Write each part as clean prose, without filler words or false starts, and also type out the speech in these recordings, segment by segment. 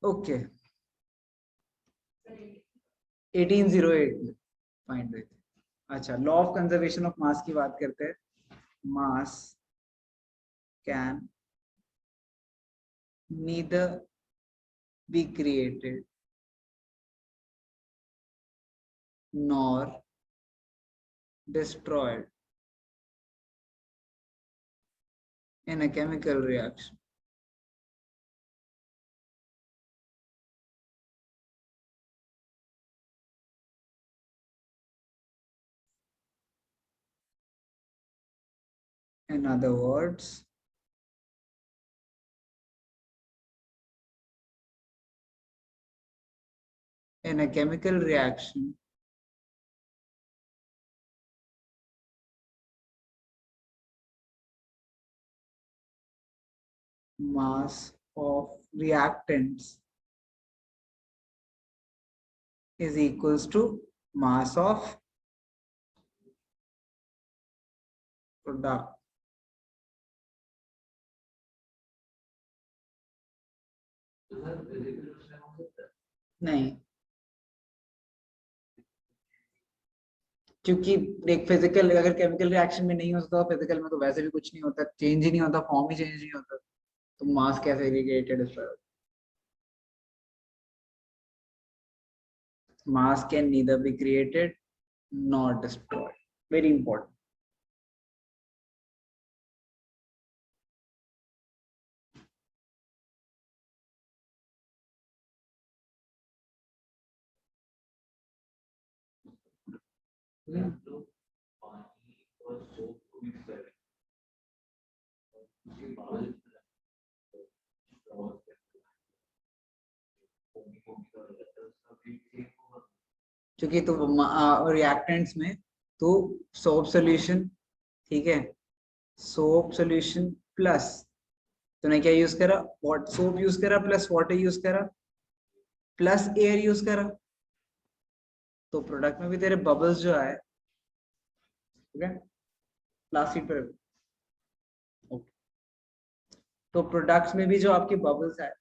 Okay 1808 में find हुई थी। अच्छा, लॉ ऑफ कंजर्वेशन ऑफ मास की बात करते हैं। मास can neither be created nor destroyed in a chemical reaction. In other words, in a chemical reaction, mass of reactants is equals to mass of product. नहीं, क्योंकि एक फिजिकल अगर chemical reaction में नहीं होता तो फिजिकल में तो वैसे भी कुछ नहीं होता, चेंज ही नहीं होता, फॉर्म ही चेंज नहीं होता, तो मास कैसे क्रिएटेड है? Mass can neither be created nor destroyed. Very important. क्योंकि तो रिएक्टेंट्स में तो सोप सॉल्यूशन, ठीक है, सोप सॉल्यूशन प्लस तूने क्या यूज करा, वॉट सोप यूज करा प्लस वाटर यूज करा प्लस एयर यूज करा, तो प्रोडक्ट में भी तेरे बबल्स जो आए, ठीक है, प्लास्टिक पर, तो प्रोडक्ट्स में भी जो आपके बबल्स आए,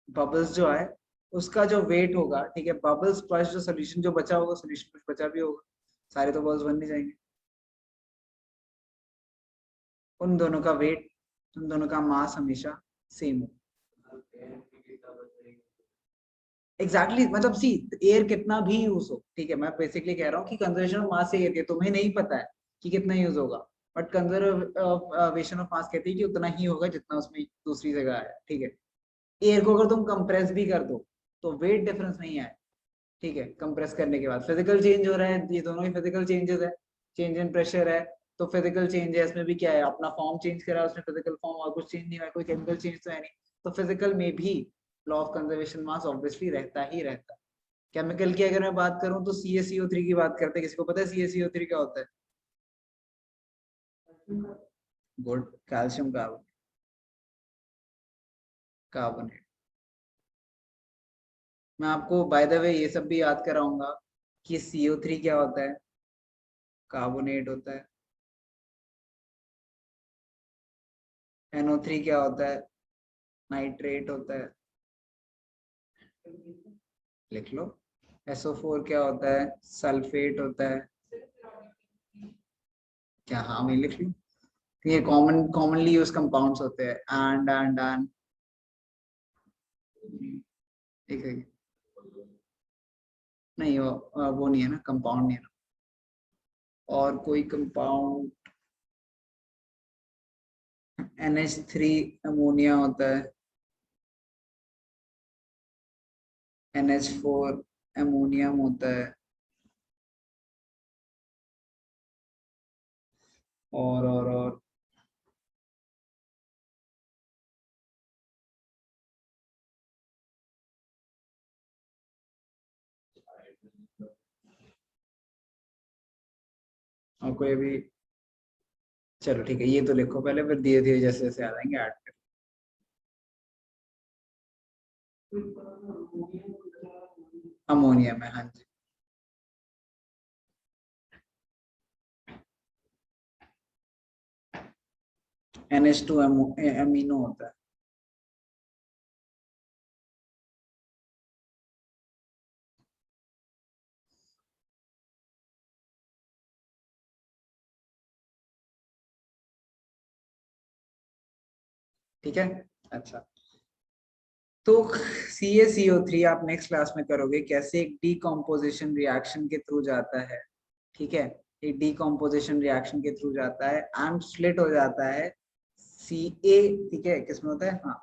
बबल्स जो आए उसका जो वेट होगा, ठीक है, बबल्स प्लस जो सोल्यूशन जो बचा होगा, सोल्यूशन कुछ बचा भी होगा, सारे तो बबल्स बन नहीं जाएंगे, उन दोनों का वेट, उन दोनों का मास हमेशा सेम हो। एग्जैक्टली मतलब सी, एयर कितना भी यूज हो, ठीक है, मैं बेसिकली कह रहा हूँ कि कंजर्वेशन ऑफ मास से कहती है, तुम्हें नहीं पता है कि कितना यूज होगा, बट कंजर्वेशन ऑफ मास कहती है कि उतना ही होगा जितना उसमें दूसरी जगह है, ठीक है। एयर को अगर तुम कंप्रेस भी कर दो तो वेट डिफरेंस नहीं है, ठीक है, कंप्रेस करने के बाद फिजिकल चेंज हो रहा है, ये दोनों ही फिजिकल चेंजेस है, चेंज इन प्रेशर है, तो फिजिकल चेंज है, इसमें भी क्या है, अपना फॉर्म चेंज करा उसने, फिजिकल फॉर्म, और कुछ चेंज नहीं हुआ, कोई केमिकल चेंज तो है नहीं, तो फिजिकल में भी law of conservation mass obviously रहता ही रहता है। केमिकल की अगर मैं बात करूं तो CaCO3 की बात करते हैं, किसी को पता है CaCO3 क्या होता है? Good, calcium carbonate. मैं आपको बाय द वे ये सब भी याद कराऊंगा कि CO3 क्या होता है, कार्बोनेट होता है, NO3 क्या होता है, नाइट्रेट होता है, लिख लो। SO4 क्या होता है, सल्फेट होता है, क्या, हाँ मैं लिख लूं? ये कॉमनली यूज कंपाउंड्स होते हैं, एंड एक सेकंड, नहीं वो नहीं है ना, कंपाउंड नहीं है ना, और कोई कंपाउंड, NH3 अमोनिया होता है, NH4 अमोनियम होता है, और कोई भी, चलो ठीक है, ये तो लिखो पहले, फिर धीरे धीरे जैसे जैसे आ जाएंगे ऐड कर। अमोनियम है, हाँ जी। NH2 अमीनो होता है, ठीक है। अच्छा, तो CaCO3 आप नेक्स्ट क्लास में करोगे कैसे एक डीकम्पोजिशन रिएक्शन के थ्रू जाता है। ठीक है, एक डीकम्पोजिशन रिएक्शन के थ्रू जाता है एंड स्प्लिट हो जाता है Ca, ठीक है, किसमें होता है, हाँ,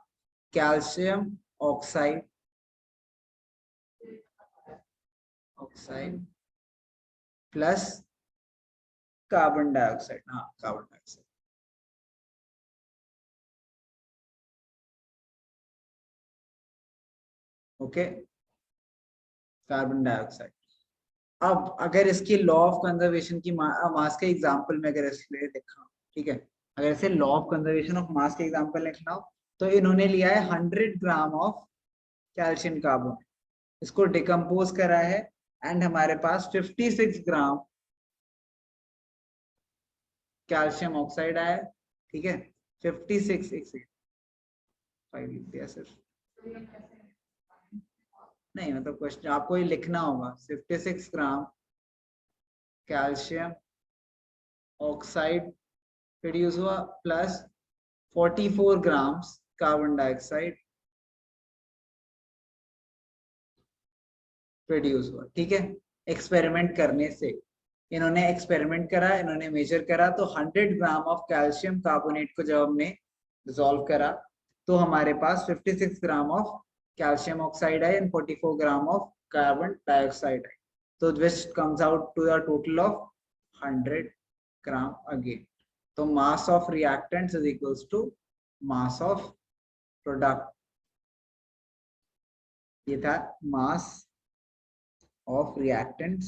calcium oxide, oxide plus carbon dioxide, हाँ carbon dioxide. Okay, carbon dioxide. अब अगर इसकी लॉ ऑफ कंजर्वेशन की मास के एग्जांपल में अगर इसलिए लिखा हो, ठीक है, अगर इसे लॉ ऑफ कंजर्वेशन ऑफ मास के एग्जांपल लिखना हो तो इन्होंने लिया है 100 ग्राम ऑफ कैल्शियम कार्बोनेट, इसको डिकम्पोज करा है एंड हमारे पास 56 ग्राम कैल्शियम ऑक्साइड आया, ठीक है, 56, एक सेकेंड, 5 लिख दिया सिर्फ, नहीं मतलब क्वेश्चन आपको ये लिखना होगा, 56 ग्राम कैल्शियम ऑक्साइड प्रोड्यूस हुआ plus 44 grams carbon dioxide produce हुआ, ठीक है। एक्सपेरिमेंट करने से, इन्होंने एक्सपेरिमेंट करा, इन्होंने मेजर करा, तो 100 ग्राम ऑफ कैल्शियम कार्बोनेट को जब हमने डिसॉल्व करा तो हमारे पास 56 ग्राम ऑफ कैल्शियम ऑक्साइड है and 44 gram of carbon dioxide है, तो which comes out to the total of 100 gram again. तो mass of reactants is equals to mass of product, ये था मास of reactants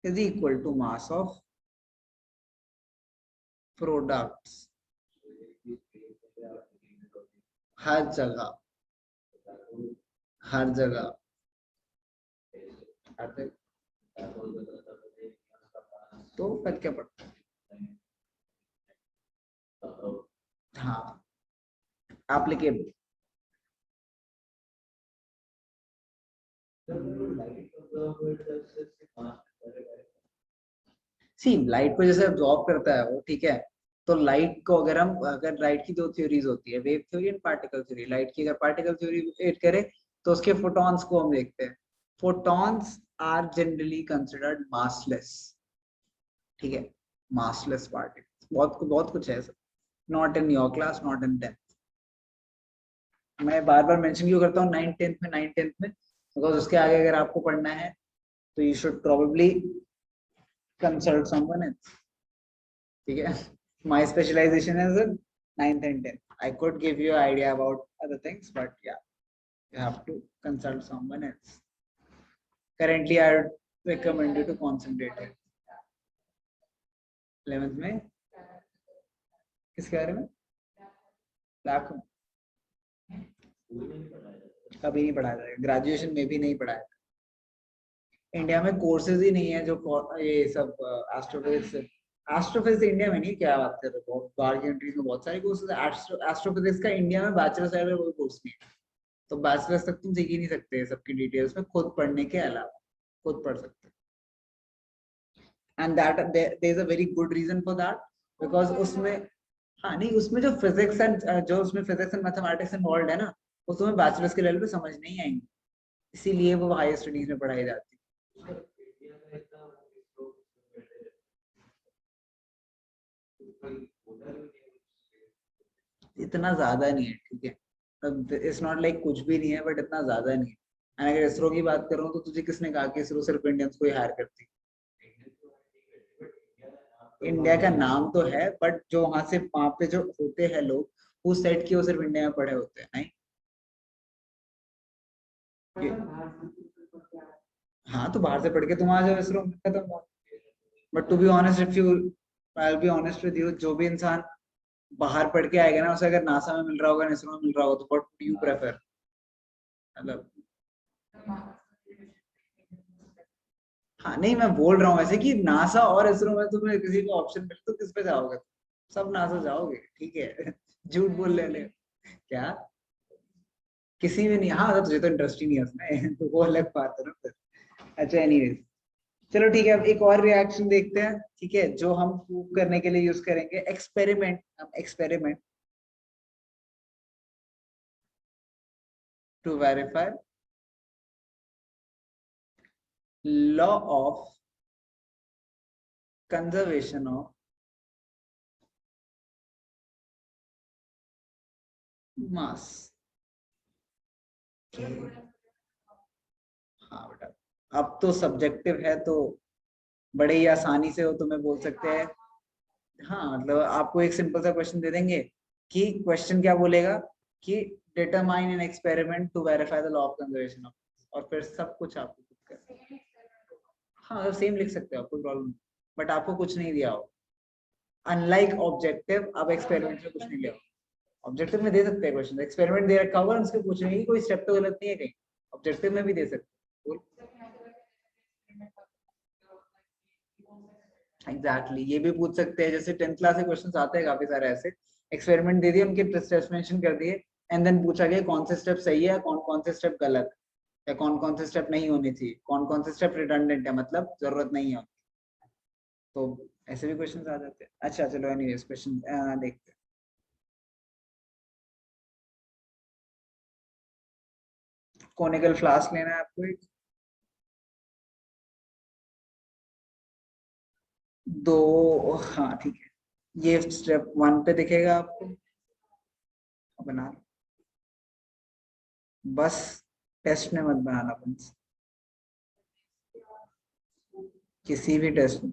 is equal to mass of products। हर जगह, हर जगह, तो फर्क क्या पड़ता है, हाँ एप्लीकेबल। सी लाइट को जैसे अब्सॉर्ब करता है वो, ठीक है, तो लाइट को अगर हम, अगर लाइट की दो थ्योरीज होती है, wave theory and particle theory, light की अगर पार्टिकल थ्योरी एड करें तो उसके फोटॉन्स को हम देखते हैं, photons are generally considered massless, ठीक है, मासलेस पार्टिकल्स, बहुत कुछ है, not in your class, not in 10th। मैं बार बार मेंशन क्यों करता हूँ 9th 10th में, 9th 10th में, बिकॉज उसके आगे अगर आपको पढ़ना है तो you should probably consult someone else, ठीक है। My specialization is in 9th and 10th. I could give you an idea about other things, but yeah, you have to consult someone else. Currently, I would recommend you to concentrate it. 11th में किसके बारे में, लाख में कभी नहीं पढ़ाया जाएगा, graduation में भी नहीं पढ़ाया। इंडिया में कोर्सेज ही नहीं है जो ये सब एस्ट्रोफिजिक्स, एस्ट्रोफिजिक्स इंडिया में नहीं, क्या बात कर रहे हो, बाहर की कंट्रीज में बहुत सारे कोर्सेज है, एस्ट्रोफिजिक्स का इंडिया में बैचलर्स लेवल कोई कोर्स नहीं है, तो बैचलर्स तक तुम सीख ही नहीं सकते सबकी डिटेल्स में, खुद पढ़ने के अलावा खुद पढ़ सकते, and that there is a very good reason for that, because उसमें, हाँ नहीं, उसमें जो फिजिक्स एंड जो उसमें फिजिक्स एंड मैथमेटिक्स इन्वॉल्व है ना, वो तुम्हें बैचलर्स के लेवल पे समझ नहीं आएंगे, इसीलिए वो हायर स्टडीज में पढ़ाई जाती है। इतना ज्यादा नहीं है, ठीक है, इट्स नॉट लाइक कुछ भी नहीं है, बट इतना ज्यादा नहीं है। And अगर इसरो की बात करूँ तो तुझे किसने कहा कि इसरो सिर्फ इंडियंस को ही हायर करती है, इंडिया का नाम तो है, बट जो वहां से वहां पे जो होते हैं लोग, उस सेट की वो सिर्फ इंडिया में पढ़े होते हैं, नहीं। हाँ तो बाहर से पढ़ के तुम आ जाओ इसरो में, खत्म बात। But to be honest, if you, I will be honest with you, जो भी इंसान बाहर पढ़ के आएगा ना, उसे अगर नासा में मिल रहा होगा, इसरो में मिल रहा होगा, तो व्हाट डू यू प्रेफर, मतलब, हाँ नहीं मैं बोल रहा हूँ ऐसे कि नासा और इसरो में तुम्हें किसी को ऑप्शन मिले तो किस पे जाओगे, सब नासा जाओगे, ठीक है। झूठ बोल लेने क्या, किसी में नहीं, हाँ तो तुझे तो इंटरेस्ट ही नहीं है उसमें, तो वो अलग बात है ना फिर। अच्छा एनीवेज, चलो ठीक है, अब एक और रिएक्शन देखते हैं, ठीक है, जो हम प्रूव करने के लिए यूज करेंगे एक्सपेरिमेंट। हम experiment to verify law of conservation of mass. हाँ बेटा, अब तो सब्जेक्टिव है तो बड़े ही आसानी से वो तुम्हें बोल सकते हैं। हाँ मतलब आपको एक सिंपल सा क्वेश्चन दे देंगे कि क्वेश्चन क्या बोलेगा कि determine an experiment to verify the law of conservation of, और फिर सब कुछ आपको खुद कर। हाँ सेम लिख सकते हो, कोई प्रॉब्लम नहीं, बट आपको कुछ नहीं दिया हो। अनलाइक ऑब्जेक्टिव, अब एक्सपेरिमेंट में कुछ नहीं लिया। ऑब्जेक्टिव में दे सकते हैं क्वेश्चन, एक्सपेरिमेंट दे रखा होगा, उसके पूछने की कोई स्टेप तो गलत नहीं है कहीं, ऑब्जेक्टिव में भी दे सकते हैं। एग्जैक्टली ये भी पूछ सकते हैं, जैसे 10th क्लास के क्वेश्चंस आते हैं काफी सारे ऐसे, एक्सपेरिमेंट दे दिए, उनके स्टेप्स मेंशन कर दिए, एंड देन पूछा गया कौन से स्टेप सही है, कौन कौन से स्टेप गलत है, या कौन कौन से स्टेप नहीं होने चाहिए, कौन कौन से स्टेप रिडंडेंट है, मतलब जरूरत नहीं है। तो ऐसे भी क्वेश्चंस आ जाते हैं। अच्छा चलो एनीवेज क्वेश्चन देखते हैं। कोनिकल फ्लास्क लेना है आपको एक, दो, हाँ ठीक है, ये स्टेप 1 पे दिखेगा आपको, बना लो। बस टेस्ट में मत बनाना बस, किसी भी टेस्ट में,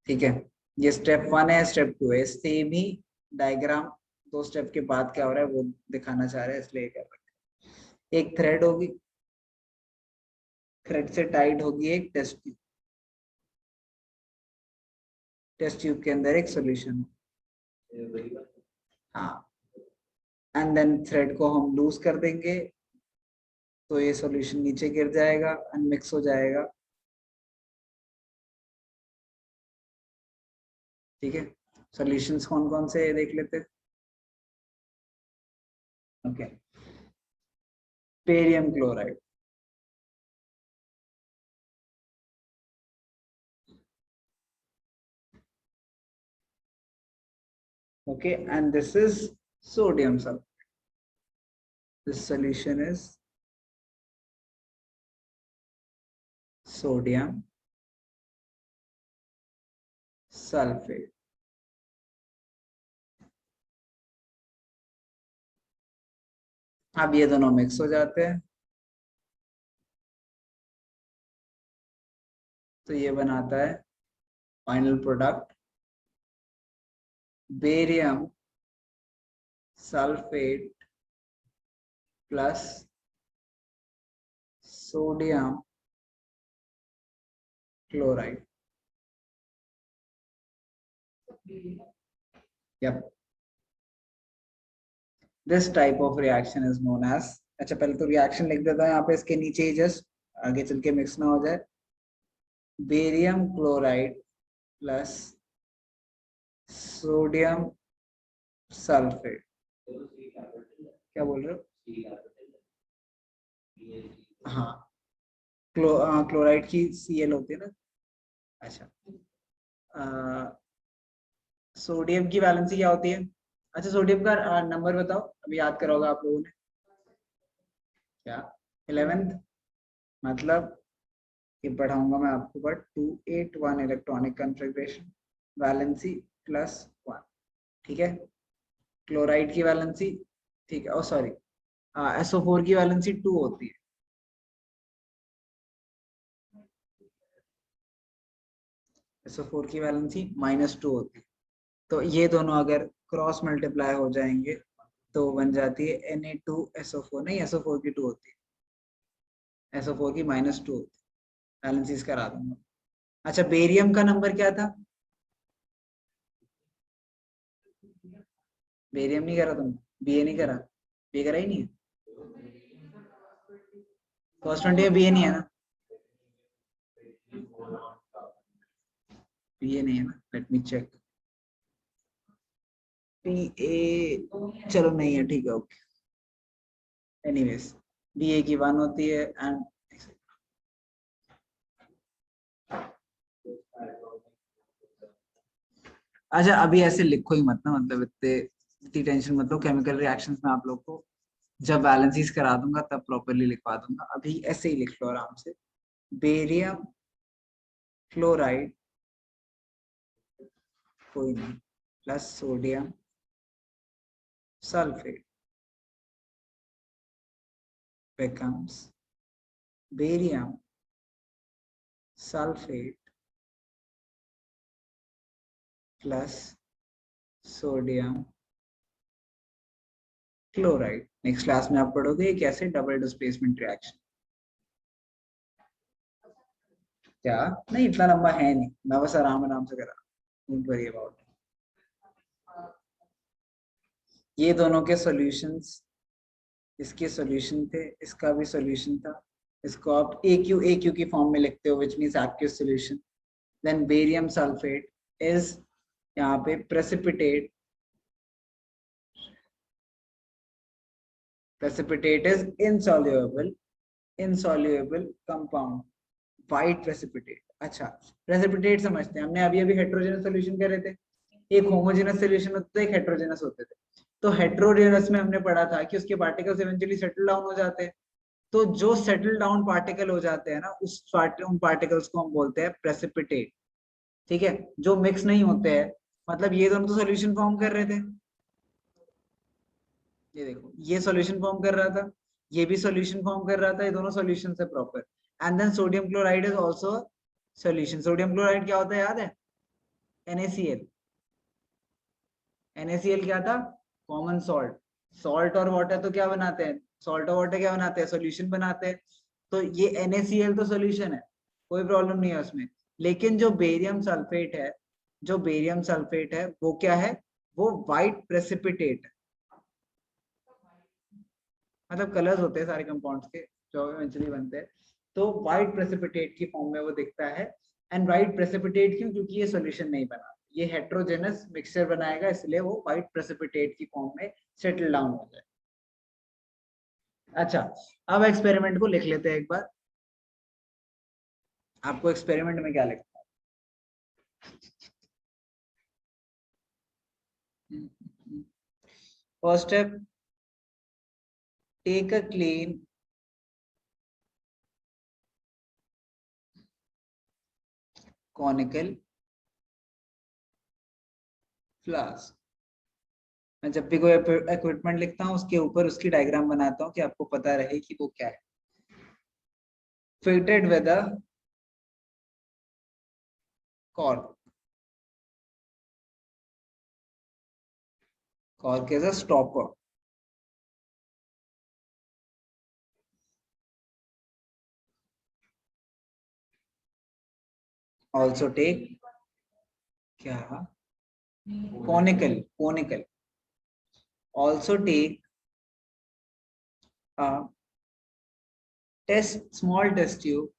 ठीक है। ये स्टेप 1 है, स्टेप 2 है, सेम ही डायग्राम, दो स्टेप के बाद क्या हो रहा है वो दिखाना चाह रहे हैं, इसलिए कर रहे हैं। एक थ्रेड होगी, थ्रेड से टाइट होगी एक टेस्ट ट्यूब, टेस्ट ट्यूब के अंदर एक सॉल्यूशन, हाँ, एंड देन थ्रेड को हम लूज कर देंगे तो ये सॉल्यूशन नीचे गिर जाएगा, अनमिक्स हो जाएगा, ठीक है। सॉल्यूशंस कौन कौन से देख लेते हैं, okay. Barium chloride, okay, and this is sodium sulfate. This solution is sodium sulfate. अब ये दोनों मिक्स हो जाते हैं तो ये बनाता है final product barium sulphate plus sodium chloride. Yup, this type of reaction is known as, अच्छा पहले तो रिएक्शन लिख देता है यहाँ पे इसके नीचे ही, जस्ट आगे चल के मिक्स ना हो जाए। Barium chloride plus sodium sulphate, क्या बोल रहे हो? हाँ, क्लोराइड की Cl होती है ना। अच्छा, सोडियम की वैलेंसी क्या होती है? अच्छा सोडियम का नंबर बताओ, अभी याद करा होगा आप लोगों ने, क्या 11th, मतलब ये पढ़ाऊंगा मैं आपको, बट 281 इलेक्ट्रॉनिक कन्फिग्रेशन, वैलेंसी +1, ठीक है। क्लोराइड की वैलेंसी, ठीक है, ओ सॉरी, SO4 की वैलेंसी 2 होती है, SO4 की वैलेंसी -2 होती है। तो ये दोनों अगर क्रॉस मल्टीप्लाई हो जाएंगे तो बन जाती है Na2SO4, नहीं SO4 की 2 होती है, SO4 की -2 होती है, बैलेंसीज करा दूंगा। अच्छा बेरियम का नंबर क्या था? बेरियम नहीं करा तुम, बीए नहीं करा, बी करा ही नहीं है, फर्स्ट 20 में बीए नहीं है ना, बीए नहीं है ना, लेट मी चेक, बीए चलो नहीं है, ठीक है ओके, एनीवेज बीए की 1 होती है एंड अच्छा अभी ऐसे लिखो ही मत ना, मतलब इतनी टेंशन मत लो। केमिकल रिएक्शंस में आप लोग को जब बैलेंसेस करा दूंगा तब प्रॉपरली लिखवा दूंगा, अभी ऐसे ही लिख लो आराम से। बेरियम क्लोराइड, कोई नहीं, plus sodium sulphate becomes barium sulfate plus sodium chloride. Next class में आप पढ़ोगे कैसे डबल डिस्प्लेसमेंट रिएक्शन। क्या नहीं, इतना लंबा है नहीं, मैं बस आराम आराम से करा, डोंट वरी अबाउट। ये दोनों के सॉल्यूशंस, इसके सॉल्यूशन थे, इसका भी सॉल्यूशन था। इसको आप ए क्यू की फॉर्म में लिखते हो, which means aq solution. Then barium sulphate is यहाँ पे precipitate, precipitate is insoluble compound, white precipitate। अच्छा प्रेसिपिटेट समझते हैं, हमने अभी अभी हेट्रोजेनस सॉल्यूशन कह रहे थे, एक होमोजेनस सॉल्यूशन होता है, एक हेट्रोजेनस होते थे। तो हेट्रोजेनस में हमने पढ़ा था कि उसके पार्टिकल्स इवेंचुअली सेटल डाउन हो जाते हैं। तो जो सेटल डाउन पार्टिकल हो जाते हैं ना, उन पार्टिकल्स को हम बोलते हैं प्रेसिपिटेट। ठीक है, जो मिक्स नहीं होते हैं, मतलब ये दोनों तो सॉल्यूशन फॉर्म कर रहे थे, ये देखो ये सॉल्यूशन फॉर्म कर रहा था, ये भी सॉल्यूशन फॉर्म कर रहा था, ये दोनों सॉल्यूशन है proper. And then sodium chloride is also solution. Sodium chloride क्या होता है याद है? NaCl। NaCl क्या था? Common salt. सॉल्ट और वाटर तो क्या बनाते हैं, सॉल्ट और वाटर क्या बनाते हैं, सॉल्यूशन बनाते हैं। तो ये NaCl तो सॉल्यूशन है, कोई प्रॉब्लम नहीं है उसमें। लेकिन जो बेरियम सल्फेट है, जो बेरियम सल्फेट है वो क्या है, वो व्हाइट प्रेसिपिटेट, मतलब कलर्स होते हैं सारे कंपाउंड्स के जो इवेंचुअली बनते हैं। तो व्हाइट प्रेसिपिटेट की फॉर्म में वो दिखता है। एंड व्हाइट प्रेसिपिटेट क्यों? क्योंकि ये सॉल्यूशन नहीं बना, ये हेट्रोजेनस मिक्सचर बनाएगा, इसलिए वो व्हाइट प्रेसिपिटेट की फॉर्म में सेटल डाउन हो जाए। अच्छा अब एक्सपेरिमेंट को लिख लेते हैं एक बार। आपको एक्सपेरिमेंट में क्या लिखना है? First step, take a clean conical flask. मैं जब भी कोई इक्विपमेंट लिखता हूँ उसके ऊपर उसकी डायग्राम बनाता हूँ कि आपको पता रहे कि वो क्या है। Fitted with a cork, cork is a stopper. also take क्या, conical also take a small test tube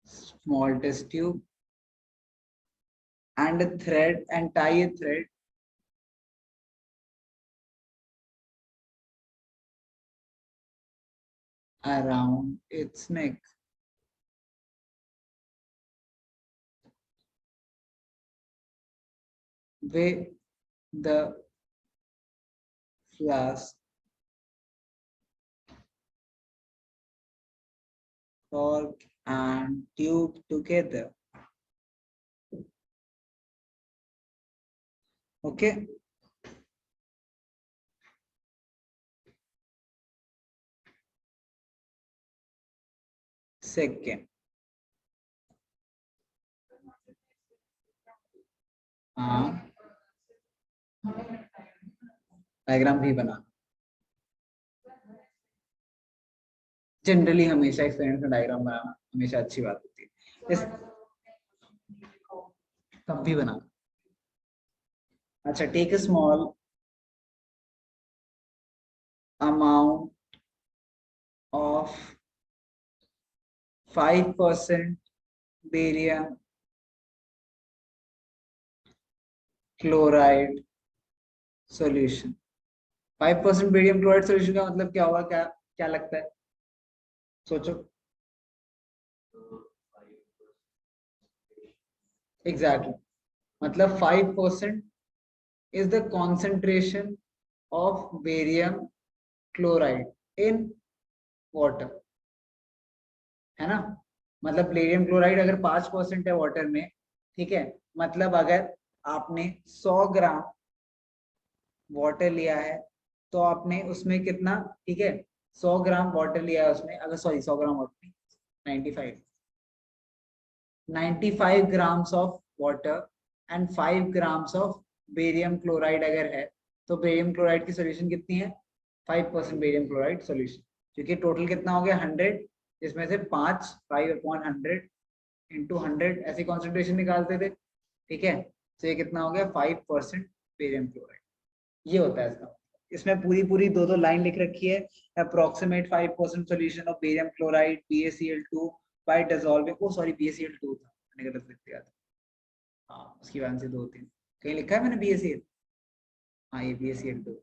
small test tube and a thread, and tie a thread around its neck with the flask, cork and tube together। okay, second, हाँ diagram भी बना। Generally हमेशा experiment का diagram बनाना हमेशा अच्छी बात होती है, इस तब भी बना। अच्छा, take a small amount of 5% barium chloride solution 5% barium chloride solution का मतलब क्या होगा, क्या क्या लगता है, सोचो। Exactly exactly. मतलब 5% is the concentration of barium chloride in water, है ना। मतलब बेरियम क्लोराइड अगर 5% है वाटर में, ठीक है, मतलब अगर आपने 100 ग्राम वाटर लिया है तो आपने उसमें कितना, ठीक है, 100 ग्राम वाटर लिया है उसमें, अगर sorry 100 gram water, 95 95 grams of water and 5 grams of barium chloride अगर है, तो बेरियम क्लोराइड की सोल्यूशन कितनी है, 5% बेरियम क्लोराइड सोल्यूशन, क्योंकि टोटल कितना हो गया 100, जिसमें से 5 5/100 इंटू 100 ऐसी कॉन्सेंट्रेशन निकालते थे, ठीक है। तो ये कितना हो गया 5% बेरियम क्लोराइड, ये होता है इसका। इसमें पूरी पूरी दो दो लाइन लिख रखी है, approximate 5% solution of barium chloride BaCl2 by dissolving, oh sorry BaCl2 था, मैंने गलत लिख दिया था। हाँ उसकी वजह से दो तीन कहीं लिखा है मैंने BaCl, हाँ ये BaCl2,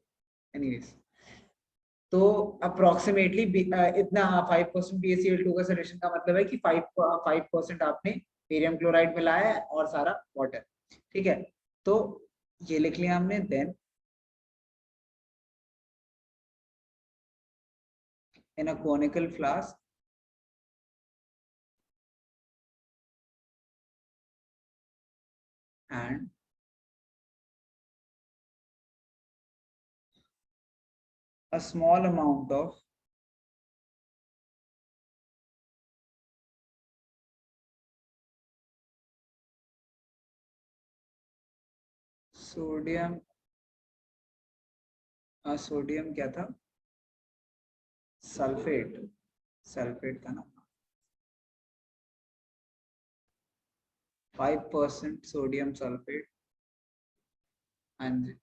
एनीवेज। तो अप्रोक्सीमेटली इतना 5% BaCl2 का सोल्यूशन का मतलब है कि 5% आपने बेरियम क्लोराइड मिलाया है और सारा वाटर, ठीक है। तो ये लिख लिया हमने। Then in a conical flask and a small amount of sodium, sodium क्या था, सल्फेट, सल्फेट था ना, 5% सोडियम सल्फेट, हाँ जी।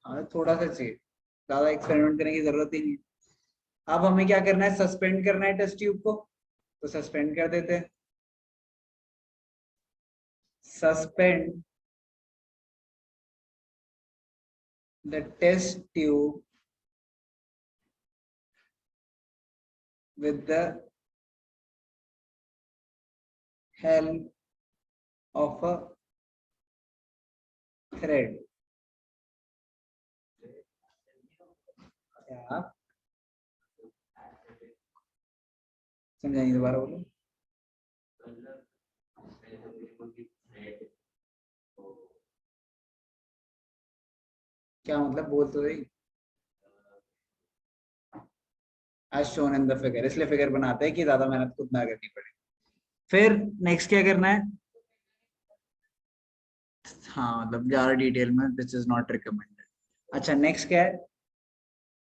हाँ थोड़ा सा चाहिए, ज्यादा एक्सपेरिमेंट करने की जरूरत ही नहीं है। अब हमें क्या करना है, सस्पेंड करना है टेस्ट ट्यूब को, तो सस्पेंड कर देते हैं। Suspend the test tube with the help of a thread, क्या समझाइए, दोबारा बोलो। क्या मतलब, बोल तो रही, as shown in the figure, इसलिए फिगर बनाते हैं कि ज्यादा मेहनत खुद ना करनी पड़े। फिर नेक्स्ट क्या करना है, हाँ मतलब ज्यादा डिटेल में दिस इज नॉट रिकमेंडेड। अच्छा नेक्स्ट क्या है,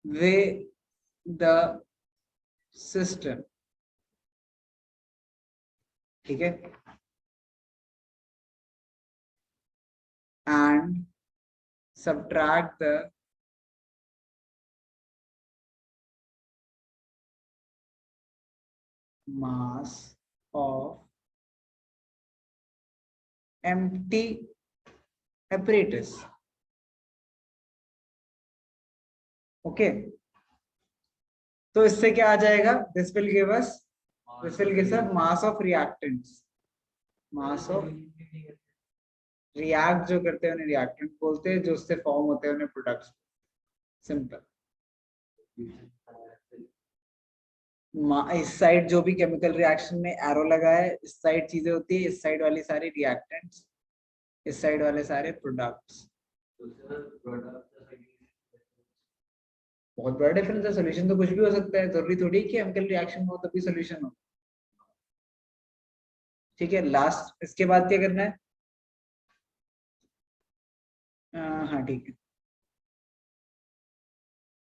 वे द सिस्टम, ठीक है, and subtract the mass of empty apparatus, okay. तो इससे क्या आ जाएगा, this will give us, this will give us mass of reactants, mass of react जो करते हैं उन्हें रिएक्टेंट बोलते हैं, जो उससे फॉर्म होते हैं उन्हें प्रोडक्ट्स, सिंपल। इस साइड जो भी केमिकल रिएक्शन में एरो लगा है, इस साइड चीजें होती है, इस साइड वाली सारी रिएक्टेंट्स, इस साइड वाले सारे प्रोडक्ट्स। बहुत बड़ा डिफरेंस है, सोल्यूशन तो कुछ भी हो सकता है, जरूरी थोड़ी कि केमिकल रिएक्शन हो तभी सोल्यूशन हो, ठीक है। लास्ट इसके बाद क्या करना है, हाँ ठीक है,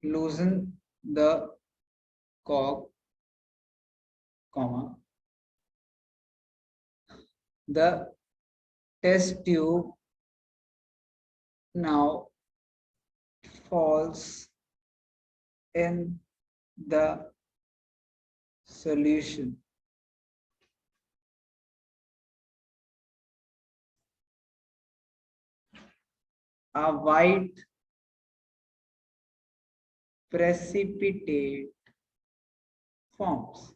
loosen the cork, comma, the test tube now falls in the solution, a white precipitate forms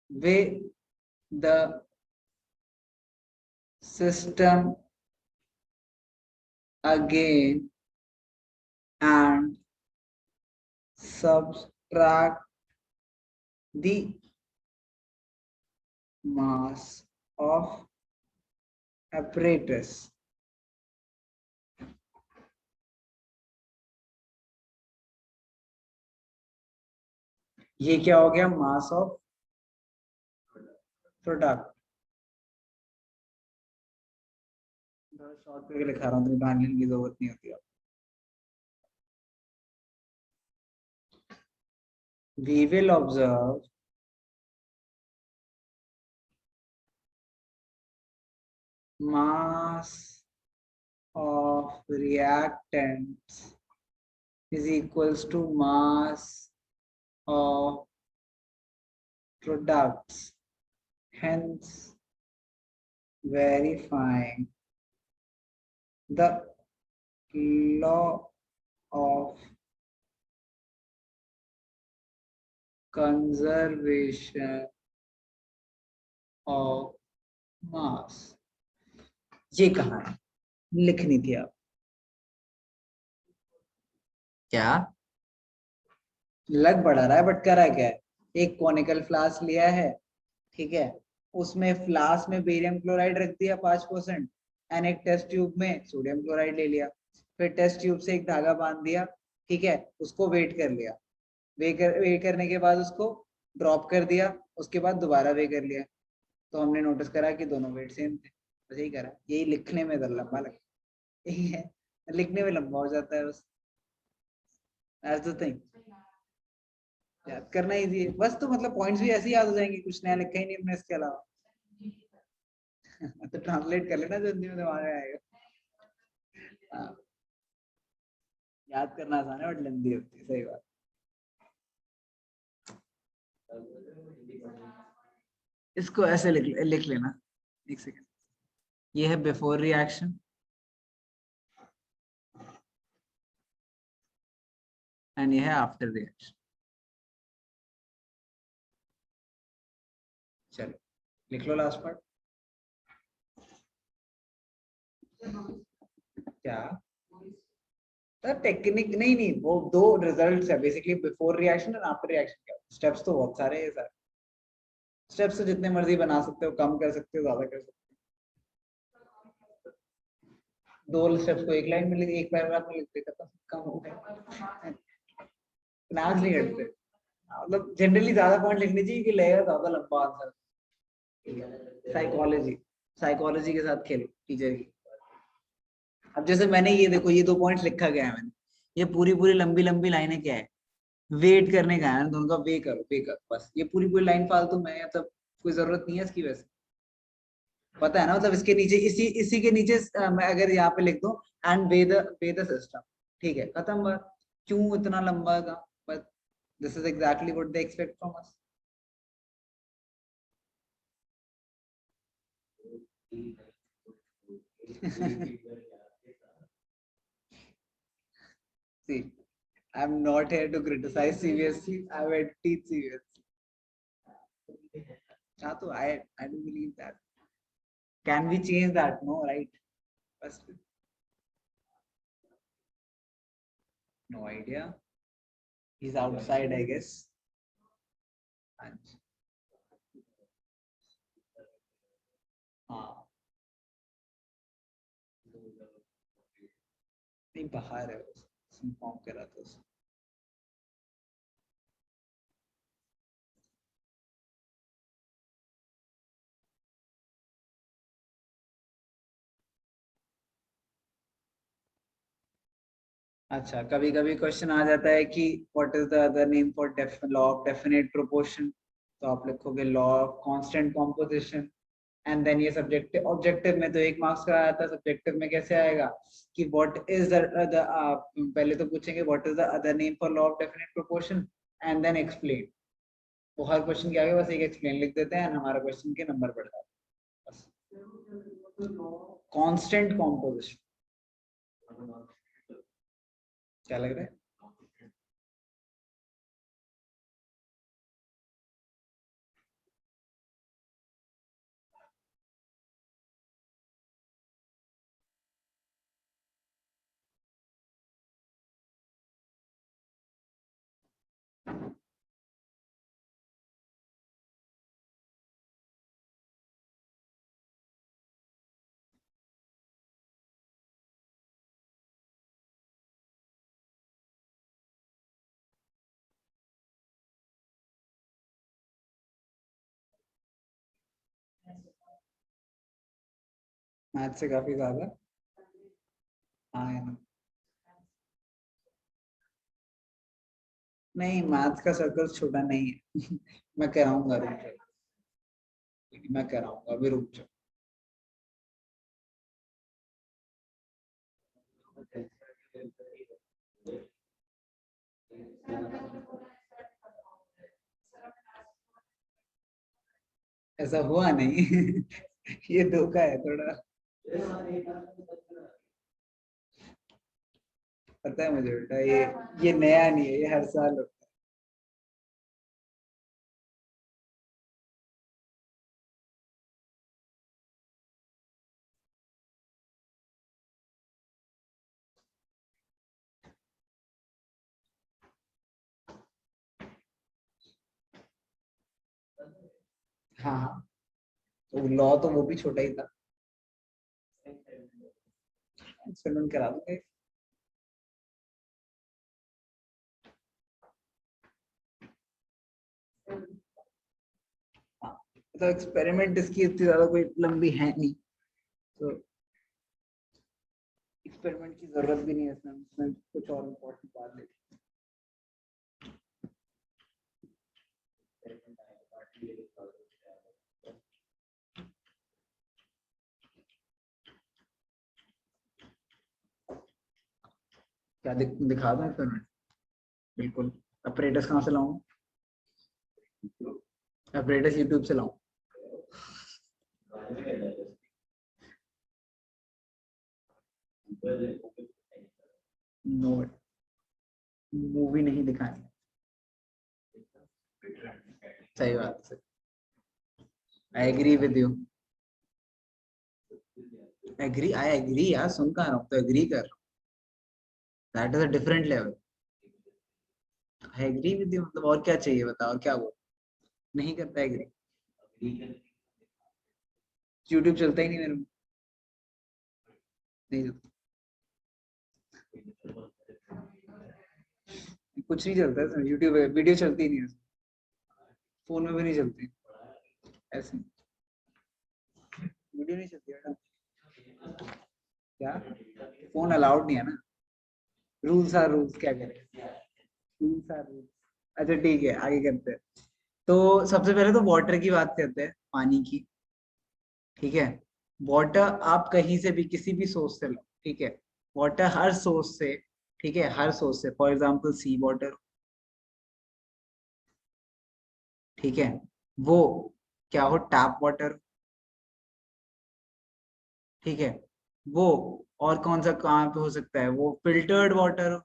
with the system again and subtract the mass of apparatus. ये क्या हो गया? मास ऑफ प्रोडक्ट। शॉर्ट करके लिखा रहा हूँ, तो ध्यान लेने की जरूरत नहीं होती। We will observe mass of reactants is equals to mass of products, hence verifying the law of conservation of mass। ये कहाँ है? लिखनी थी आप। क्या लग बढ़ा रहा है, बट करा क्या है? एक कॉनिकल फ्लास्क लिया है, ठीक है, उसमें फ्लास्क में बेरियम क्लोराइड रख दिया 5% एंड एक टेस्ट ट्यूब में सोडियम क्लोराइड ले लिया, फिर टेस्ट ट्यूब से एक धागा बांध दिया, ठीक है, उसको वेट कर लिया, वेट करने के बाद उसको ड्रॉप कर दिया, उसके बाद दोबारा वेट कर लिया, तो हमने नोटिस करा कि दोनों वेट सेम थे। बस यही करा, यही लिखने में लंबा लगा, यही है, लिखने में लंबा हो जाता है बस। That's the thing। याद करना इजी है बस, तो मतलब पॉइंट्स भी ऐसे ही याद हो जाएंगे, कुछ नया लिखा ही नहीं हमने इसके अलावा। तो ट्रांसलेट कर लेना, जो दिमाग में आएगा। हाँ। याद करना आसान है बट लंबी होती है, सही बात। इसको ऐसे लिख लेना, एक सेकंड। ये है बिफोर रिएक्शन एंड ये है आफ्टर रिएक्शन। चलो लिख लो लास्ट पार्ट। क्या टेक्निक? नहीं, वो दो रिजल्ट्स है बेसिकली, बिफोर रिएक्शन और आफ्टर रिएक्शन। क्या स्टेप्स तो बहुत सारे हैं सर, स्टेप्स तो जितने मर्जी बना सकते हो, कम कर सकते हो, ज्यादा कर सकते हो। दो स्टेप्स को एक लाइन में लिख, एक पैराग्राफ में लिख देता तो कम हो गया। नाज नहीं करते, मतलब जनरली ज्यादा पॉइंट लिखनी चाहिए कि लगेगा ज्यादा लंबा आंसर। साइकोलॉजी, साइकोलॉजी के साथ खेलो टीचर की। अब जैसे मैंने ये देखो, ये 2 पॉइंट्स लिखा गया है मैंने, ये पूरी पूरी लंबी लंबी लाइनें क्या है? वेट करने का है, दोनों का वे करो बस। ये पूरी पूरी लाइन फालतू में, मतलब कोई जरूरत नहीं है इसकी। वैसे पता है ना, मतलब इसके नीचे, इसी के नीचे मैं अगर यहाँ पे लिख दूं एंड वे द सिस्टम, ठीक है, खत्म बात। क्यों इतना लंबा था? But this is exactly what they expect from us. See, I'm not here to criticize CBSE. I will teach CBSE. I do believe that. Can we change that? No, right? First, no idea. He's outside, I guess. And, हाँ, नहीं बाहर है, inform करा था उसने। अच्छा, कभी कभी क्वेश्चन आ जाता है कि what is the other name for law of definite proportion, तो आप लिखोगे law of constant composition. And then ये सब्जेक्टिव, ऑब्जेक्टिव में तो 1 मार्क्स का आया था, सब्जेक्टिव में कैसे आएगा कि व्हाट इज द पहले तो पूछेंगे what is the other name for law of definite proportion and then explain. वो हर क्वेश्चन के आगे बस एक एक्सप्लेन लिख देते हैं, हमारा क्वेश्चन के नंबर बढ़ जाते हैं बस। कांस्टेंट कॉम्पोजिशन, क्या लग रहा है? मैथ से काफी ज्यादा। हाँ है ना? नहीं, मैथ का सर्कल छोटा नहीं है। मैं कराऊंगा, रुक जाओ, मैं कराऊंगा, अभी रुक जाओ। ऐसा हुआ नहीं। ये धोखा है थोड़ा। पता है मुझे बेटा, ये नया नहीं है, ये हर साल होता है। हाँ हाँ, तो लॉ तो वो भी छोटा ही था। एक्सपेरिमेंट करा दूंगा। हाँ, तो एक्सपेरिमेंट इसकी इतनी ज्यादा कोई लंबी है नहीं, तो एक्सपेरिमेंट की जरूरत भी नहीं है इसमें। इसमें कुछ और इम्पोर्टेंट बात है। क्या दिखा दूं एक्सपेरिमेंट? बिल्कुल। अपरेटस कहाँ से लाऊं? अपरेटस यूट्यूब से लाऊं? नो, मूवी नहीं दिखानी। सही बात है। I agree with you. Agree, I agree यार, सुन कहाँ रहा हूँ, तो एग्री कर रहा हूँ। That is a different level. I agree with you मतलब, और क्या चाहिए बताओ, और क्या बोल? नहीं करता एग्री। यूट्यूब चलता ही नहीं मेरे में। नहीं चलता। कुछ नहीं चलता है यूट्यूब पे, वीडियो चलती ही नहीं है। फोन में भी नहीं चलती ऐसे। वीडियो नहीं चलती बेटा। क्या? फोन अलाउड नहीं है ना। रूल्स आर रूल्स, क्या करें? Rules are rules. अच्छा ठीक है, आगे करते हैं। तो सबसे पहले तो वाटर की बात करते हैं, पानी की। ठीक है। वाटर आप कहीं से भी, किसी भी सोर्स से लो, ठीक है। वाटर हर सोर्स से, ठीक है, हर सोर्स से, फॉर एग्जांपल सी वाटर, ठीक है, वो क्या हो, टैप वाटर, ठीक है, वो, और कौन सा कहाँ पे हो सकता है, वो फिल्टर्ड वाटर,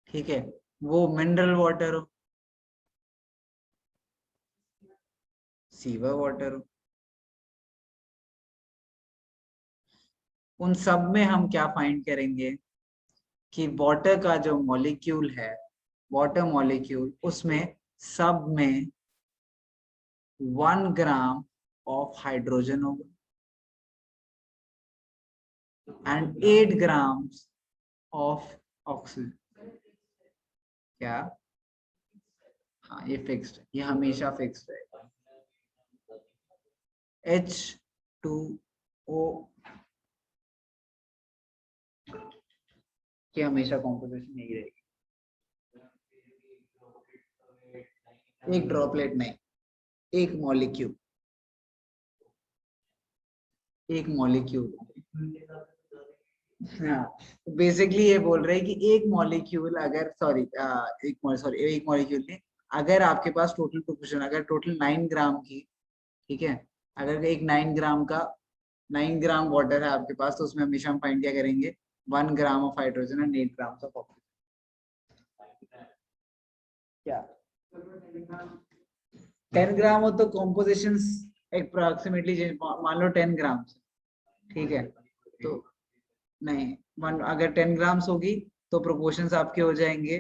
ठीक है, वो मिनरल वाटर हो, सीवर वाटर हो। उन सब में हम क्या फाइंड करेंगे कि वाटर का जो मॉलिक्यूल है, वाटर मॉलिक्यूल, उसमें सब में 1 ग्राम ऑफ हाइड्रोजन होगा एंड 8 ग्राम्स ऑफ ऑक्सीजन। क्या? हाँ, ये फिक्स्ड, ये हमेशा फिक्स्ड है। H2O की हमेशा कॉम्पोजिशन यही रहेगी। एक ड्रॉपलेट नहीं, एक मॉलिक्यूल, एक मॉलिक्यूल। हाँ, बेसिकली ये बोल रहे हैं कि एक मॉलिक्यूल अगर, सॉरी, एक मॉलिक्यूल नहीं, अगर आपके पास टोटल प्रोपोर्शन, अगर टोटल 9 ग्राम की ठीक है। अगर एक 9 ग्राम वाटर है आपके पास, तो उसमें हमेशा हम फाइंड क्या करेंगे, 1 gram of hydrogen and 8 gram of oxygen. क्या 10 ग्राम हो तो कॉम्पोजिशन अप्रोक्सीमेटली मान लो 10 ग्राम, ठीक है। तो नहीं, वन अगर 10 ग्राम्स होगी तो प्रोपोर्शंस आपके हो जाएंगे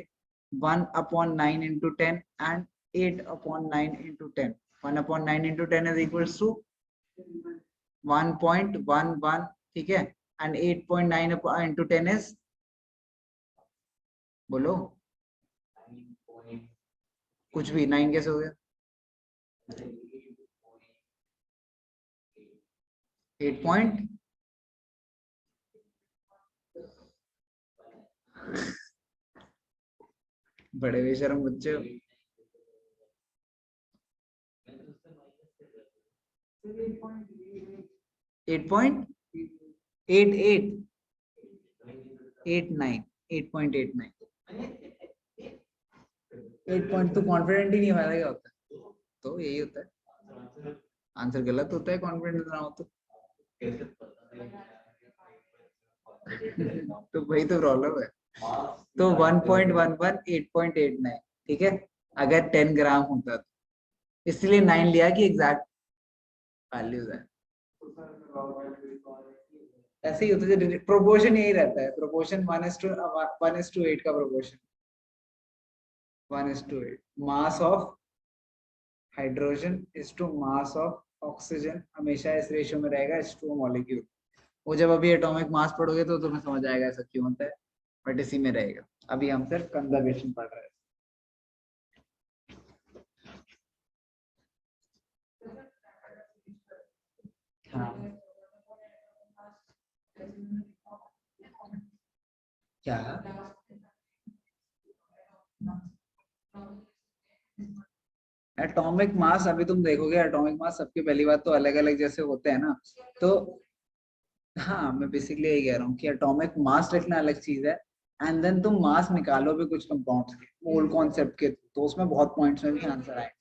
1/9 into 10 and 8/9 into 10। 1/9 into 10 is equals to 1.11, ठीक है। एंड 8.9 इंटू 10 इज, बोलो कुछ भी, 9 कैसे हो गया, 8 पॉइंट, बड़े बेशरम बच्चे हो। 8.8889, 8.89, 8 पॉइंट तो कॉन्फिडेंट ही नहीं हमारा क्या होता है, तो यही होता है आंसर, गलत होता है कॉन्फिडेंट ना हो तो। तो वही तो प्रॉब्लम है। तो 1.11 8.89, ठीक है, अगर 10 ग्राम होता तो, इसलिए 9 लिया कि एग्जैक्ट वैल्यूज है। ऐसे ही होता है, प्रोपोर्शन यही रहता है, प्रोपोर्शन 1:8 का proportion, 1:8 mass of hydrogen is to mass of oxygen, हमेशा इस रेशियो में रहेगा H2O मॉलिक्यूल। वो जब अभी एटॉमिक मास पढ़ोगे तो तुम्हें समझ आएगा ऐसा क्यों होता है, बट इसी में रहेगा। अभी हम सिर्फ कंजर्वेशन पढ़ रहे हैं। हाँ क्या, एटॉमिक मास अभी तुम देखोगे, एटॉमिक मास सबकी पहली बात तो अलग अलग जैसे होते हैं ना, तो हाँ मैं बेसिकली यही कह रहा हूँ कि एटॉमिक मास लिखना अलग चीज है, एंड देन तुम मास निकालो भी कुछ कंपाउंड्स के मोल कॉन्सेप्ट के, तो उसमें बहुत पॉइंट्स में भी आंसर आए,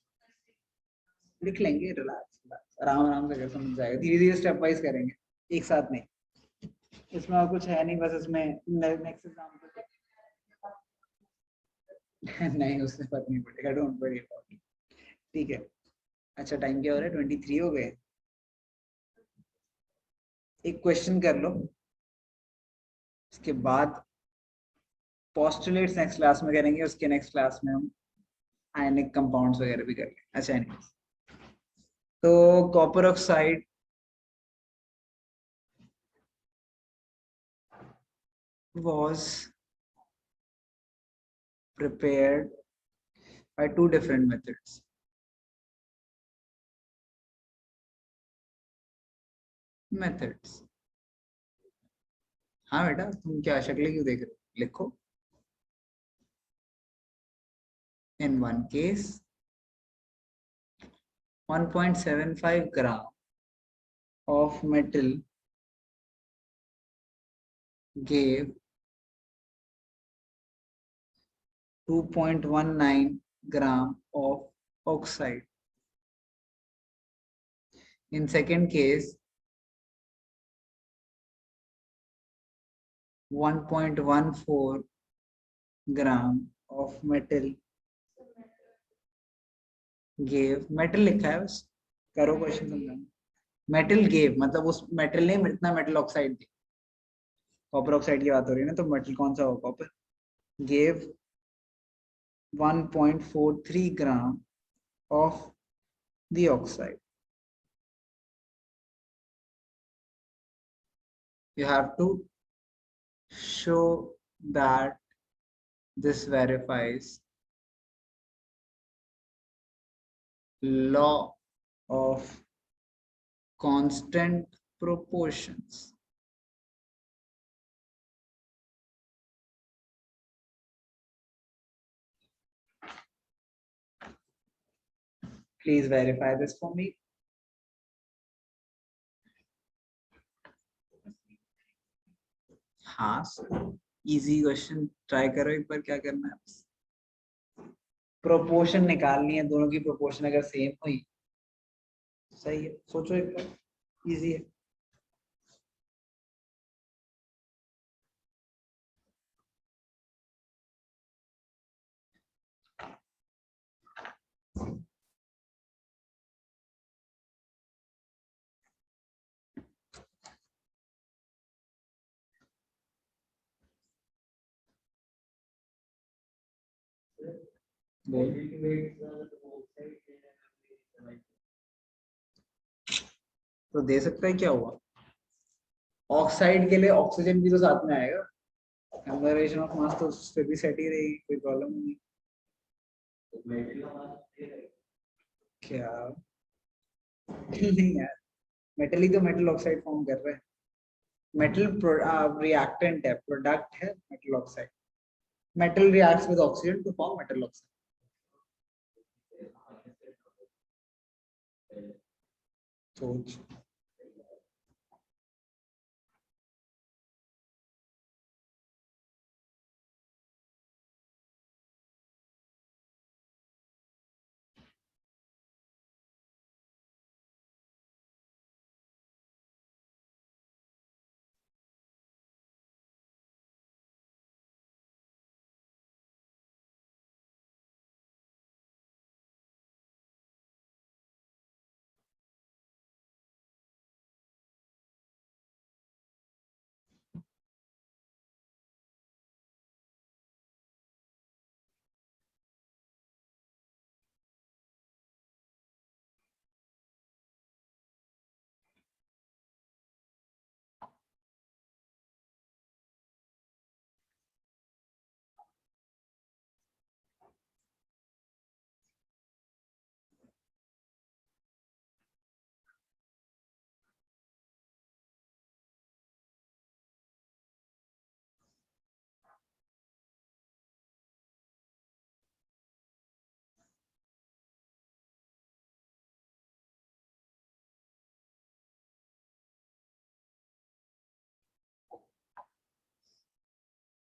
लिख लेंगे, रिलैक्स आराम आराम से, समझ जाएगा, धीरे धीरे स्टेप वाइज करेंगे, एक साथ नहीं। इसमें और कुछ है नहीं, बस इसमें नेक्स्ट एग्जाम नहीं, उससे फर्क नहीं पड़ेगा, डोंट वरी अबाउट इट, ठीक है। अच्छा टाइम क्या हो रहा है, 23 हो गए। एक क्वेश्चन कर लो, उसके बाद पोस्टुलेट्स नेक्स्ट क्लास में करेंगे, उसके नेक्स्ट क्लास में हम आयनिक कंपाउंड्स वगैरह भी करेंगे। अच्छा anyways, तो copper oxide was prepared by two different methods. हाँ बेटा, तुम क्या शक्ल क्यों देख रहे हो, लिखो। In one case 1.75 gram of metal gave 2.19 gram of oxide. In second case 1.14 gram of metal gave, metal लिखा है बस, करो क्वेश्चन समझाओ। मेटल गेव मतलब उस मेटल ने इतना मेटल ऑक्साइड दी, कॉपर ऑक्साइड की बात हो रही है ना, तो मेटल कौन सा होगा, copper. Gave 1.43 gram of the oxide. You have to show that this verifies law of constant proportions. Please verify this for me. हाँ इजी क्वेश्चन ट्राई करो एक बार, क्या करना है बस, प्रोपोर्शन निकालनी है, दोनों की प्रोपोर्शन अगर सेम हुई सही है, सोचो एक बार, इजी है। तो दे सकता है, क्या हुआ? ऑक्साइड के लिए ऑक्सीजन भी तो साथ में आएगा, कंजर्वेशन ऑफ मास तो उससे भी सेट ही रहेगी, कोई प्रॉब्लम नहीं। क्या? नहीं यार, मेटल ही तो मेटल ऑक्साइड फॉर्म कर रहा है। मेटल रिएक्टेंट है, प्रोडक्ट है metal oxide. Metal reacts with oxygen to form metal oxide. सोच।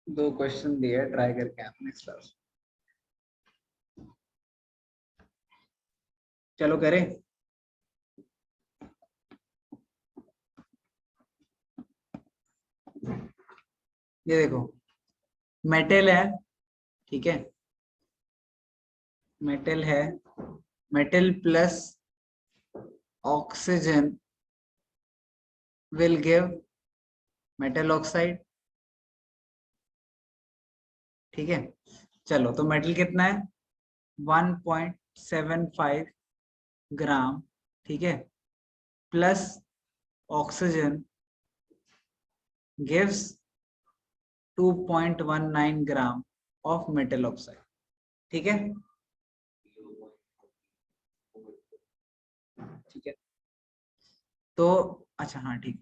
दो क्वेश्चन दिए, ट्राई करके आपने इस क्लास। चलो करें। ये देखो, मेटल है, ठीक है, मेटल है, metal plus oxygen will give metal oxide, ठीक है। चलो, तो मेटल कितना है? 1.75 ग्राम, ठीक है, plus oxygen gives 2.19 gram of metal oxide, ठीक है। ठीक है, तो अच्छा, हाँ ठीक।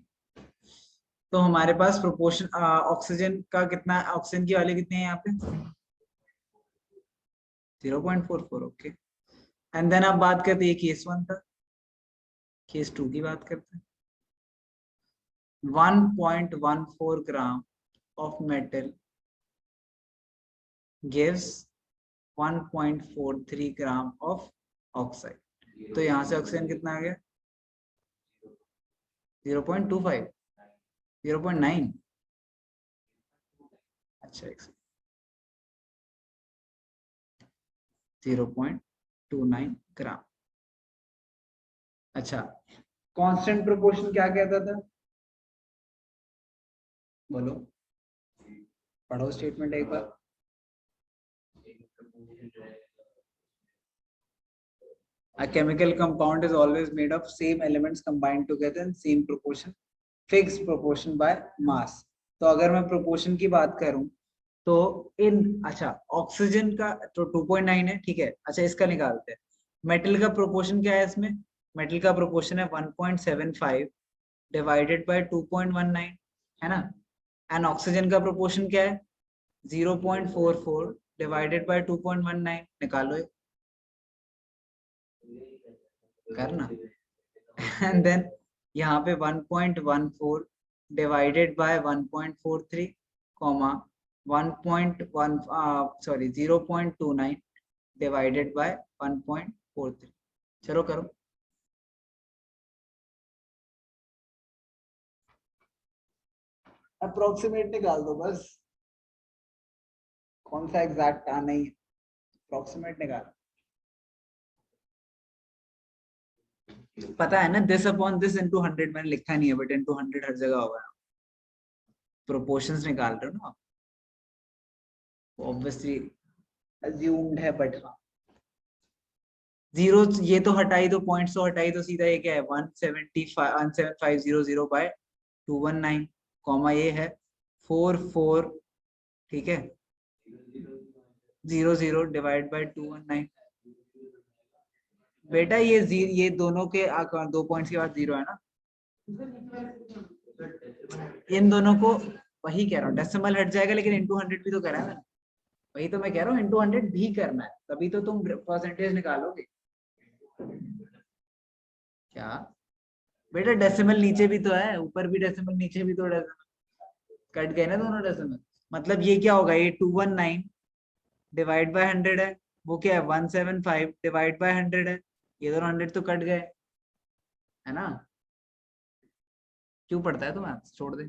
तो हमारे पास प्रोपोर्शन ऑक्सीजन का कितना, ऑक्सीजन की वैल्यू कितनी है यहाँ पे? 0.44, ओके। एंड देन आप बात करते हैं केस 1 था, केस 2 की बात करते हैं। 1.14 ग्राम of metal gives 1.43 gram of oxide। तो यहाँ से ऑक्सीजन कितना आ गया? 0.25, 0.9। अच्छा, 0.29 ग्राम। अच्छा, कांस्टेंट प्रोपोर्शन क्या कहता था? बोलो, पढ़ो स्टेटमेंट एक बार। A chemical compound is always made of same elements combined together in same proportion, fixed proportion by mass। तो अगर मैं प्रोपोर्शन की बात करूं तो इन, अच्छा, ऑक्सीजन का तो 2.9 है, ठीक है। अच्छा, इसका निकालते हैं, मेटल का प्रोपोर्शन क्या है इसमें? मेटल का प्रोपोर्शन है 1.75 डिवाइडेड बाय 2.19, है ना। एंड ऑक्सीजन का प्रोपोर्शन क्या है? 0.44 डिवाइडेड बाय 2.19, निकालो करना। एंड देन यहाँ पे 1.14 divided by 1.43 comma 1.1 sorry 0.29 divided by 1.43। चलो करो। अप्रोक्सीमेट निकाल दो बस, कौन सा एग्जैक्ट आना ही, अप्रोक्सीमेट निकाल। पता है ना, दिस अपॉन दिस इनटू 100 मैंने लिखा नहीं है, बट इनटू 100 हर जगह होगा। प्रोपोर्शंस निकाल रहे हो ना, ऑब्वियसली अज्यूम्ड है, बट हाँ जीरो ये तो हटाई दो, पॉइंट्स तो हटाई दो, सीधा ये क्या है 175,000 बाय 219, कॉमा ये है 44, ठीक है 00 डिवाइड बाय 219। बेटा ये दोनों के दो पॉइंट्स के बाद जीरो है ना, इन दोनों को वही कह रहा हूँ, डेसिमल हट जाएगा लेकिन इंटू 100 भी तो करा है मैंने, वही तो मैं कह रहा हूँ इंटू 100 भी करना है, तभी तो तुम परसेंटेज निकालोगे। क्या बेटा, डेसिमल नीचे भी तो है, ऊपर भी डेसिमल, नीचे भी तो डेसिमल, कट गए ना दोनों डेसिमल। मतलब ये क्या होगा, ये 219 डिवाइड बाय 100 है, वो क्या है 175 डिवाइड बाय 100 है, ये दोनों 100 तो कट गए, है ना। क्यों पढ़ता है तू मैथ्स, छोड़ दे,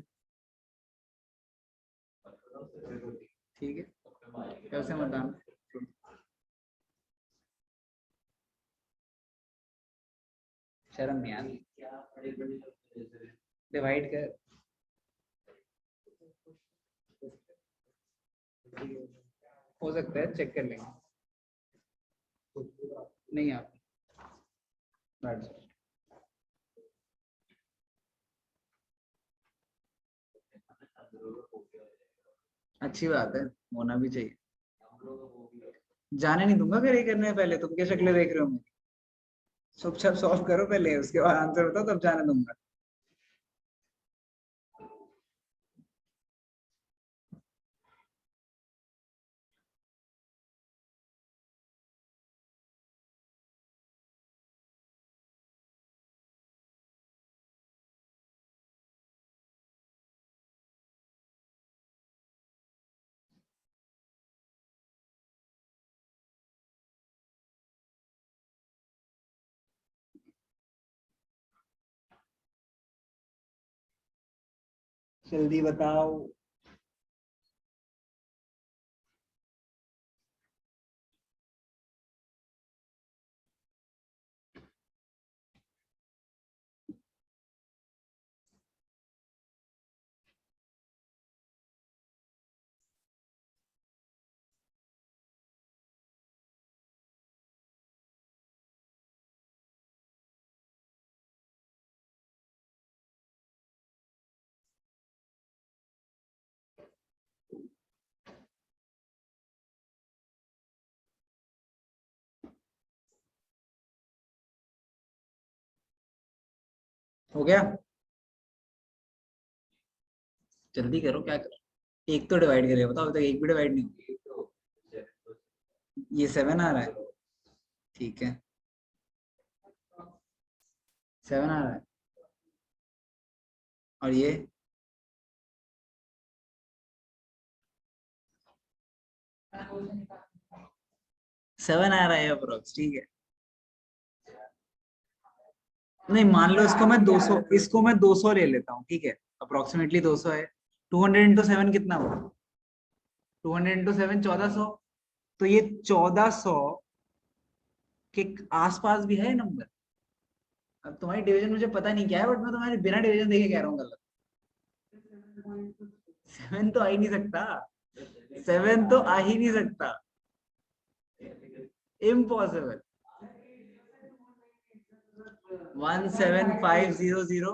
ठीक है कैसे मत आना, शर्म नहीं आती, डिवाइड कर, हो सकता है चेक कर लेंगे, नहीं आप बैठ जाओ। अच्छी बात है, होना भी चाहिए, जाने नहीं दूंगा फिर ये करने, पहले तुम क्या शक्लें देख रहे हो मेरी, चुपचाप सॉल्व करो पहले, उसके बाद आंसर बताओ तब जाने दूंगा। जल्दी बताओ। हो गया, जल्दी करो, क्या करो, एक तो डिवाइड करिए, बताओ अभी तक एक भी डिवाइड नहीं हुआ। ये 7 आ रहा है, ठीक है 7 आ रहा है, और ये 7 आ रहा है अप्रोक्स, ठीक है। नहीं मान लो इसको मैं 200, इसको मैं 200 ले लेता हूँ, ठीक है अप्रोक्सीमेटली 200 है, 200 इंटू 7 कितना हुआ, 200 इंटू 7 1400, तो ये 1400 के आसपास भी है नंबर। अब तुम्हारी डिवीजन मुझे पता नहीं क्या है, बट मैं तुम्हारे बिना डिवीजन देखे कह रहा हूँ गलत, 7 तो आ ही नहीं सकता, 7 तो आ ही नहीं सकता, इम्पॉसिबल। 17500,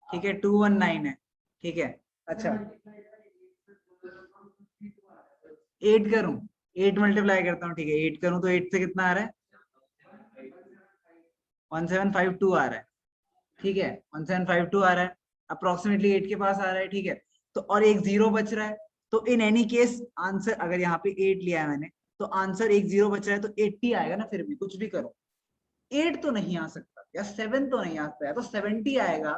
ठीक है 219 है, ठीक है। अच्छा 8 करूं, 8 मल्टीप्लाई करता हूँ, ठीक है 8 करूं तो 8 से कितना आ रहा है, 1752 आ रहा है, ठीक है 1752 आ रहा है, अप्रोक्सीमेटली 8 के पास आ रहा है, ठीक है। तो और एक जीरो बच रहा है, तो इन एनी केस आंसर, अगर यहाँ पे 8 लिया है मैंने, तो आंसर एक जीरो बच रहा है तो 80 आएगा ना, फिर भी कुछ भी करो 8 तो नहीं आ सकता, या 7 तो नहीं आ सकता है, तो 70 आएगा।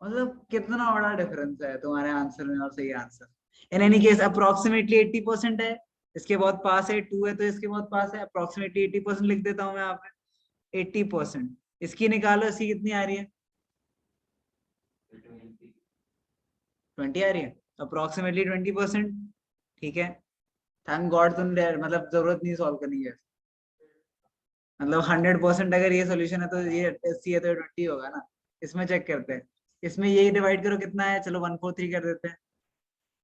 मतलब कितना बड़ा डिफरेंस है तुम्हारे आंसर में और सही answer. In any case approximately 80% है, इसके बहुत पास है 2 है, तो इसके बहुत पास है, अप्रोक्सीमेटली 80% लिख देता हूँ मैं यहाँ पे, 80%। इसकी निकालो, इसकी कितनी आ रही है, 20 आ रही है, अप्रोक्सीमेटली 20%। ठीक है, थैंक गॉड तुमने मतलब जरूरत नहीं सॉल्व करनी है, मतलब 100% अगर ये सोल्यूशन है तो ये 80 है तो 20 होगा ना। इसमें चेक करते हैं, इसमें यही डिवाइड करो कितना है, चलो 143 कर देते हैं।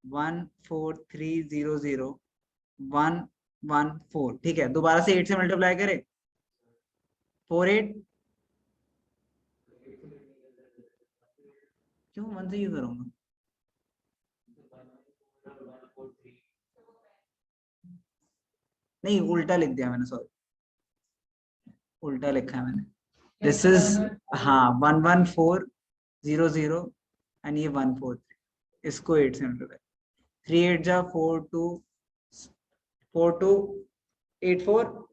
14300 114, ठीक है, दोबारा से 8 से मल्टीप्लाई करें, 48, क्यों 1 से क्यों करूंगा, नहीं उल्टा लिख दिया मैंने, सॉरी उल्टा लिखा है मैंने। दिस इज, हाँ 11400 एंड ये 143, इसको 8 से मल्टीप्लाई, 3 8 जा 4284,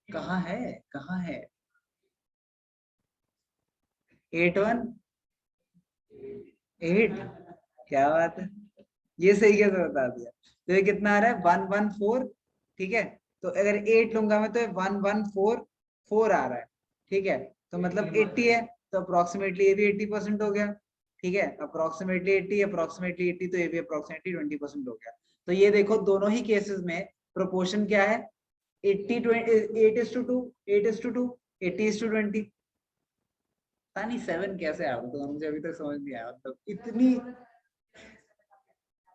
कहाँ है, कहाँ है, 81 8, क्या बात है, ये सही कैसे बता दिया। तो ये कितना आ रहा है, 114, ठीक है, तो अगर 8 लूंगा मैं तो 1144 आ रहा है, ठीक है, तो मतलब 80 है, तो अप्रोक्सीमेटली ये भी 80% हो गया। ठीक है, अप्रोक्सीमेटली 80, अप्रोक्सीमेटली 80, तो ये भी अप्रोक्सीमेटली 20% हो गया। तो ये देखो दोनों ही केसेस में प्रोपोर्शन क्या है, 80 8:2, 8:2, 80:20। पता नहीं 7 कैसे आया, तो मुझे अभी तक समझ नहीं आया, मतलब इतनी,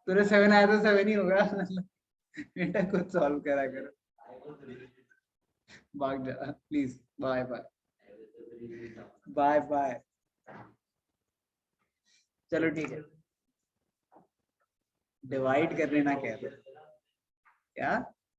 तूने 7 आया तो 7 ही होगा बेटा कुछ सॉल्व करा करो, भाग जा please, bye bye, bye bye, चलो ठीक है, डिवाइड करने ना कह दो, क्या